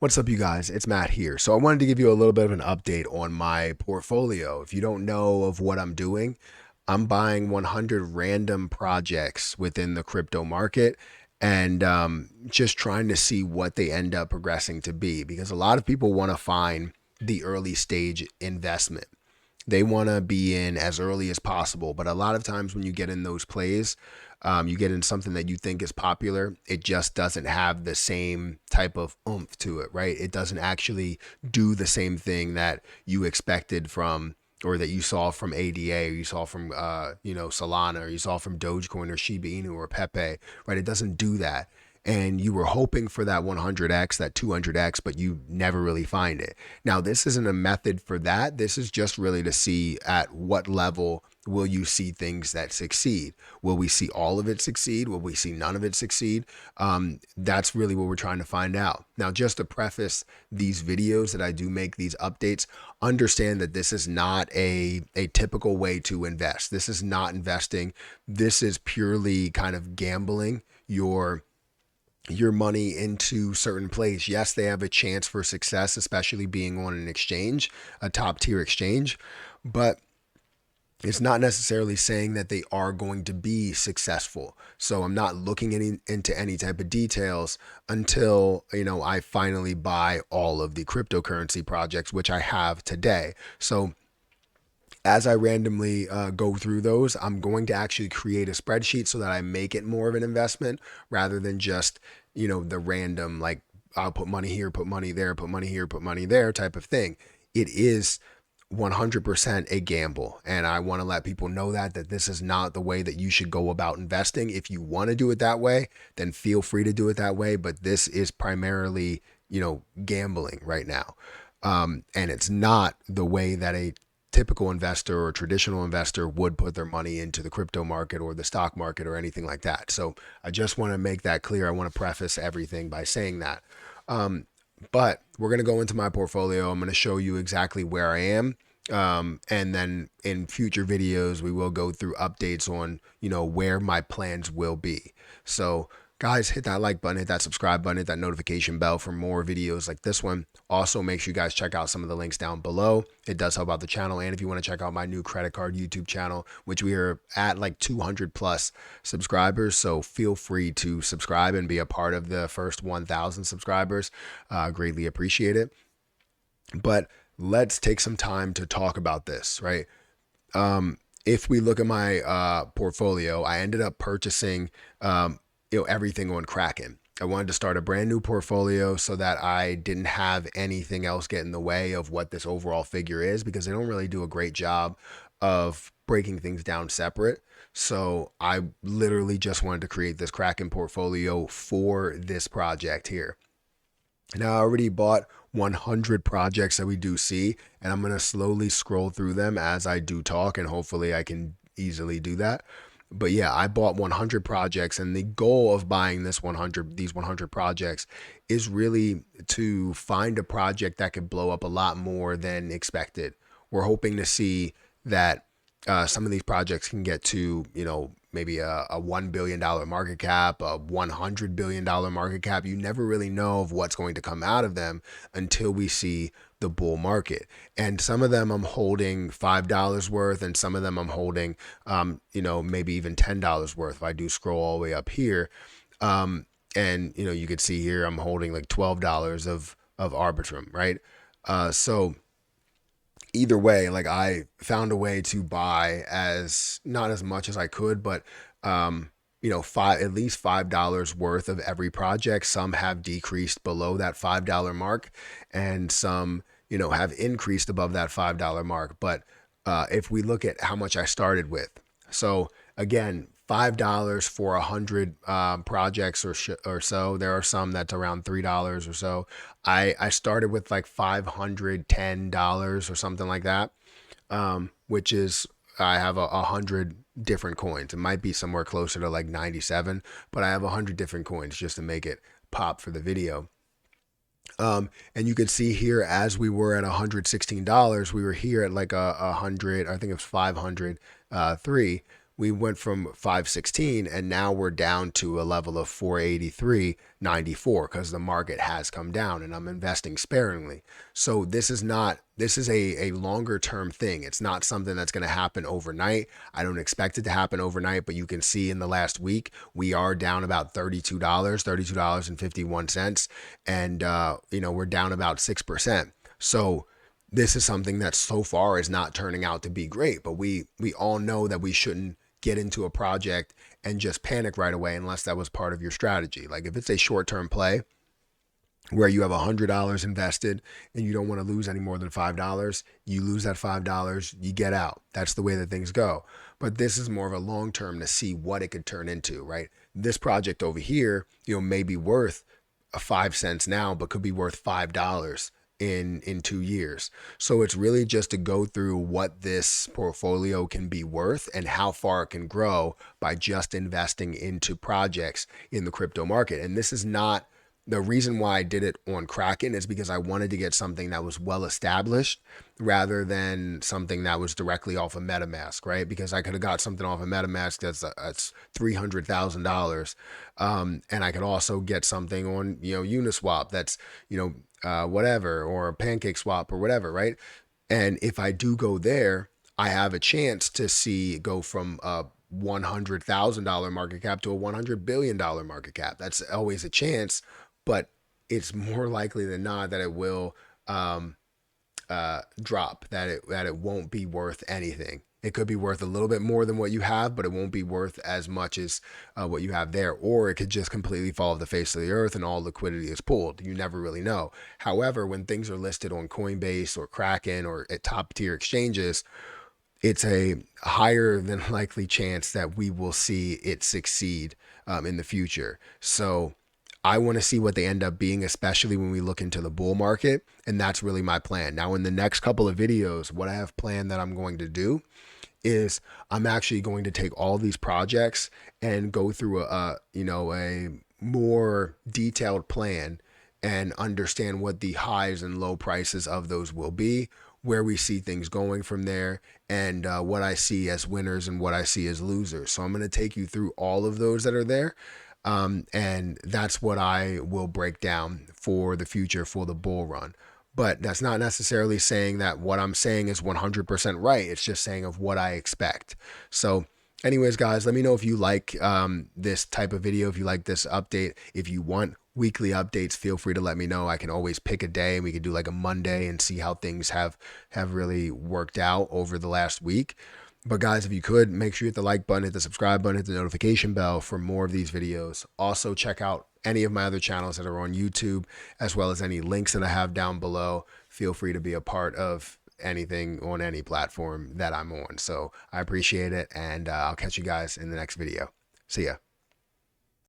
What's up, you guys? It's Matt here. So I wanted to give you a little bit of an update on my portfolio. If you don't know of what I'm doing, I'm buying 100 random projects within the crypto market and just trying to see what they end up progressing to be because a lot of people want to find the early stage investment. They want to be in as early as possible. But a lot of times when you get in those plays, you get in something that you think is popular, it just doesn't have the same type of oomph to it, right? It doesn't actually do the same thing that you expected from or that you saw from ADA or you saw from Solana or you saw from Dogecoin or Shiba Inu or Pepe, right? It doesn't do that. And you were hoping for that 100x, that 200x, but you never really find it. Now, this isn't a method for that. This is just really to see at what level will you see things that succeed. Will we see all of it succeed? Will we see none of it succeed? That's really what we're trying to find out. Now, just to preface these videos that I do make, these updates, understand that this is not a typical way to invest. This is not investing. This is purely kind of gambling your money into certain plays. Yes, they have a chance for success, especially being on an exchange, a top tier exchange, but it's not necessarily saying that they are going to be successful. So I'm not looking into any type of details until, I finally buy all of the cryptocurrency projects, which I have today. So as I randomly go through those, I'm going to actually create a spreadsheet so that I make it more of an investment rather than just, the random, like I'll put money here, put money there, put money here, put money there type of thing. It is 100% a gamble. And I want to let people know that this is not the way that you should go about investing. If you want to do it that way, then feel free to do it that way. But this is primarily, gambling right now. And it's not the way that a typical investor or traditional investor would put their money into the crypto market or the stock market or anything like that. So I just want to make that clear. I want to preface everything by saying that. But we're going to go into my portfolio. I'm going to show you exactly where I am. And then in future videos, we will go through updates on, where my plans will be. So guys, hit that like button, hit that subscribe button, hit that notification bell for more videos like this one. Also, make sure you guys check out some of the links down below. It does help out the channel. And if you want to check out my new credit card YouTube channel, which we are at like 200 plus subscribers. So feel free to subscribe and be a part of the first 1,000 subscribers. Greatly appreciate it. But let's take some time to talk about this, right? If we look at my portfolio, I ended up purchasing everything on Kraken. I wanted to start a brand new portfolio so that I didn't have anything else get in the way of what this overall figure is because they don't really do a great job of breaking things down separate. So I literally just wanted to create this Kraken portfolio for this project here. Now, I already bought 100 projects that we do see, and I'm going to slowly scroll through them as I do talk, and hopefully I can easily do that. But yeah, I bought 100 projects, and the goal of buying these 100 projects is really to find a project that could blow up a lot more than expected. We're hoping to see that some of these projects can get to, maybe a $1 billion market cap, a $100 billion market cap. You never really know of what's going to come out of them until we see the bull market. And some of them I'm holding $5 worth, and some of them I'm holding, maybe even $10 worth. If I do scroll all the way up here, and you could see here I'm holding like $12 of Arbitrum, right? So either way, like I found a way to buy as not as much as I could, but at least $5 worth of every project. Some have decreased below that $5 mark, and some have increased above that $5 mark. But if we look at how much I started with, so again, $5 for 100 projects or so. There are some that's around $3 or so. I started with like $510 or something like that, which is I have 100 different coins. It might be somewhere closer to like 97, but I have 100 different coins just to make it pop for the video. And you can see here as we were at $116, we were here at like a hundred, I think it was 503. we went from 516 and now we're down to a level of 483.94 because the market has come down and I'm investing sparingly. So this is a longer term thing. It's not something that's going to happen overnight. I don't expect it to happen overnight, but you can see in the last week we are down about $32.51, and we're down about 6%. So this is something that so far is not turning out to be great, but we all know that we shouldn't get into a project and just panic right away unless that was part of your strategy. Like if it's a short-term play where you have $100 invested and you don't want to lose any more than $5, you lose that $5, you get out. That's the way that things go. But this is more of a long term to see what it could turn into, right? This project over here, may be worth 5 cents now, but could be worth $5 in 2 years. So it's really just to go through what this portfolio can be worth and how far it can grow by just investing into projects in the crypto market. And this is not the reason why I did it on Kraken, is because I wanted to get something that was well established rather than something that was directly off of MetaMask, right? Because I could have got something off of MetaMask that's $300,000, and I could also get something on Uniswap that's whatever, or PancakeSwap or whatever, right? And if I do go there, I have a chance to see it go from a $100,000 market cap to a $100 billion market cap. That's always a chance, but it's more likely than not that it will drop, that it won't be worth anything. It could be worth a little bit more than what you have, but it won't be worth as much as what you have there. Or it could just completely fall off the face of the earth and all liquidity is pulled. You never really know. However, when things are listed on Coinbase or Kraken or at top tier exchanges, it's a higher than likely chance that we will see it succeed in the future. So I want to see what they end up being, especially when we look into the bull market. And that's really my plan. Now, in the next couple of videos, what I have planned that I'm going to do is I'm actually going to take all these projects and go through a more detailed plan and understand what the highs and low prices of those will be, where we see things going from there, and what I see as winners and what I see as losers. So I'm going to take you through all of those that are there. And that's what I will break down for the future for the bull run. But that's not necessarily saying that what I'm saying is 100% right. It's just saying of what I expect. So anyways, guys, let me know if you like this type of video, if you like this update. If you want weekly updates, feel free to let me know. I can always pick a day and we could do like a Monday and see how things have really worked out over the last week. But guys, if you could, make sure you hit the like button, hit the subscribe button, hit the notification bell for more of these videos. Also, check out any of my other channels that are on YouTube, as well as any links that I have down below. Feel free to be a part of anything on any platform that I'm on. So I appreciate it, and I'll catch you guys in the next video. See ya.